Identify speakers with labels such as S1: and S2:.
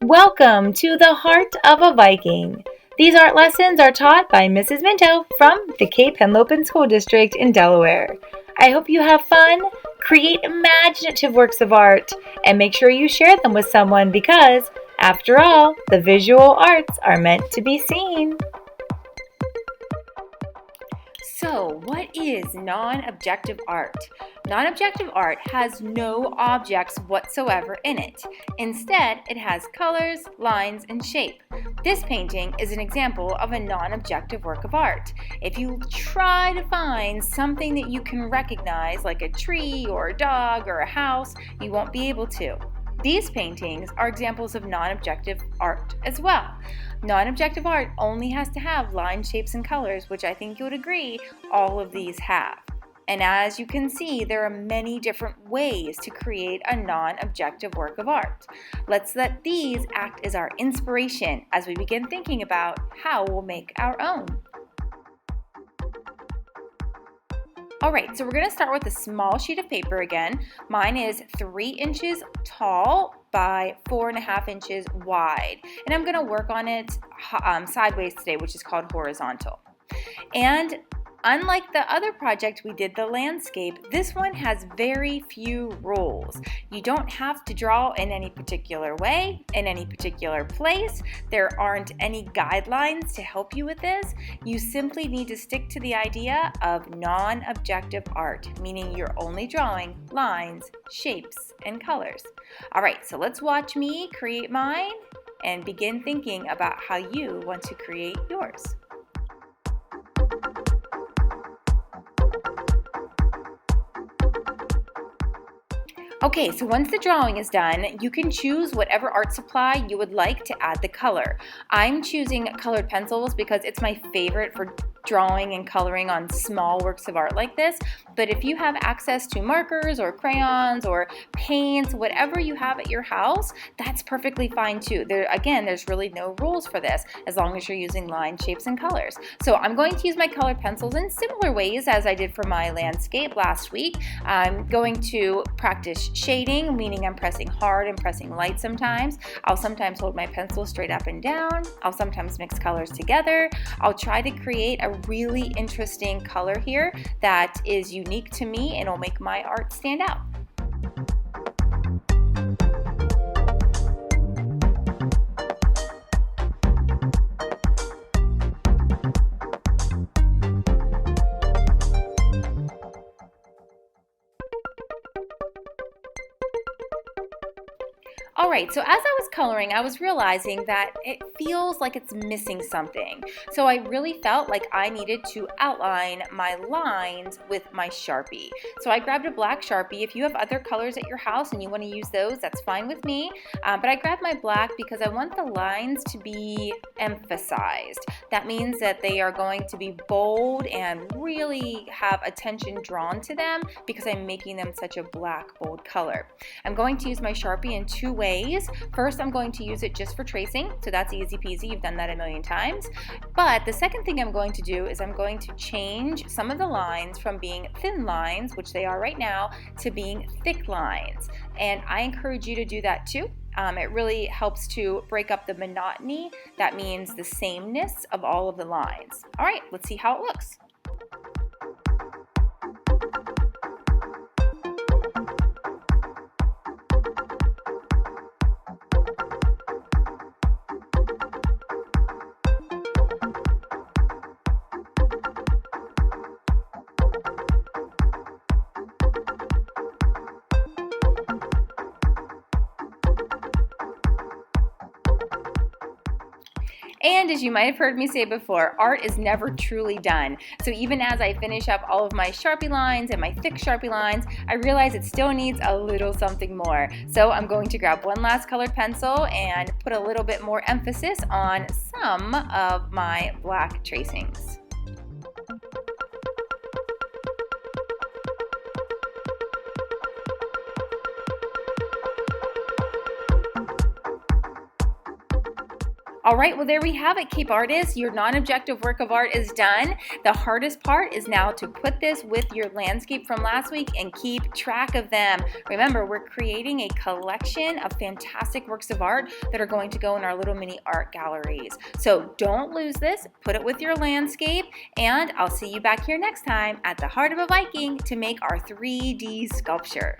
S1: Welcome to the Heart of a Viking. These art lessons are taught by Mrs. Minto from the Cape Henlopen School District in Delaware. I hope you have fun, create imaginative works of art, and make sure you share them with someone because, after all, the visual arts are meant to be seen. So, what is non-objective art? Non-objective art has no objects whatsoever in it. Instead, it has colors, lines, and shape. This painting is an example of a non-objective work of art. If you try to find something that you can recognize, like a tree or a dog or a house, you won't be able to. These paintings are examples of non-objective art as well. Non-objective art only has to have lines, shapes, and colors, which I think you would agree all of these have. And as you can see, there are many different ways to create a non-objective work of art. Let's let these act as our inspiration as we begin thinking about how we'll make our own. Alright, so we're going to start with a small sheet of paper again. Mine is 3 inches tall by 4.5 inches wide. And I'm going to work on it sideways today, which is called horizontal. And unlike the other project we did, the landscape, this one has very few rules. You don't have to draw in any particular way, in any particular place. There aren't any guidelines to help you with this. You simply need to stick to the idea of non-objective art, meaning you're only drawing lines, shapes, and colors. All right, so let's watch me create mine and begin thinking about how you want to create yours. Okay, so once the drawing is done, you can choose whatever art supply you would like to add the color. I'm choosing colored pencils because it's my favorite for drawing and coloring on small works of art like this. But if you have access to markers or crayons or paints, whatever you have at your house, that's perfectly fine too. There's really no rules for this as long as you're using lines, shapes, and colors. So I'm going to use my colored pencils in similar ways as I did for my landscape last week. I'm going to practice shading, meaning I'm pressing hard and pressing light sometimes. I'll sometimes hold my pencil straight up and down. I'll sometimes mix colors together. I'll try to create a really interesting color here that is unique to me and will make my art stand out. Alright, so as I was coloring, I was realizing that it feels like it's missing something. So I really felt like I needed to outline my lines with my Sharpie. So I grabbed a black Sharpie. If you have other colors at your house and you want to use those, that's fine with me. But I grabbed my black because I want the lines to be emphasized. That means that they are going to be bold and really have attention drawn to them because I'm making them such a black, bold color. I'm going to use my Sharpie in 2 ways. First, I'm going to use it just for tracing, so that's easy peasy. You've done that a million times. But the second thing I'm going to do is I'm going to change some of the lines from being thin lines, which they are right now, to being thick lines. And I encourage you to do that too. It really helps to break up the monotony. That means the sameness of all of the lines. All right, let's see how it looks. And as you might have heard me say before, art is never truly done. So even as I finish up all of my Sharpie lines and my thick Sharpie lines, I realize it still needs a little something more. So I'm going to grab one last colored pencil and put a little bit more emphasis on some of my black tracings. All right, well, there we have it, Cape Artists. Your non-objective work of art is done. The hardest part is now to put this with your landscape from last week and keep track of them. Remember, we're creating a collection of fantastic works of art that are going to go in our little mini art galleries. So don't lose this, put it with your landscape, and I'll see you back here next time at the Heart of a Viking to make our 3D sculpture.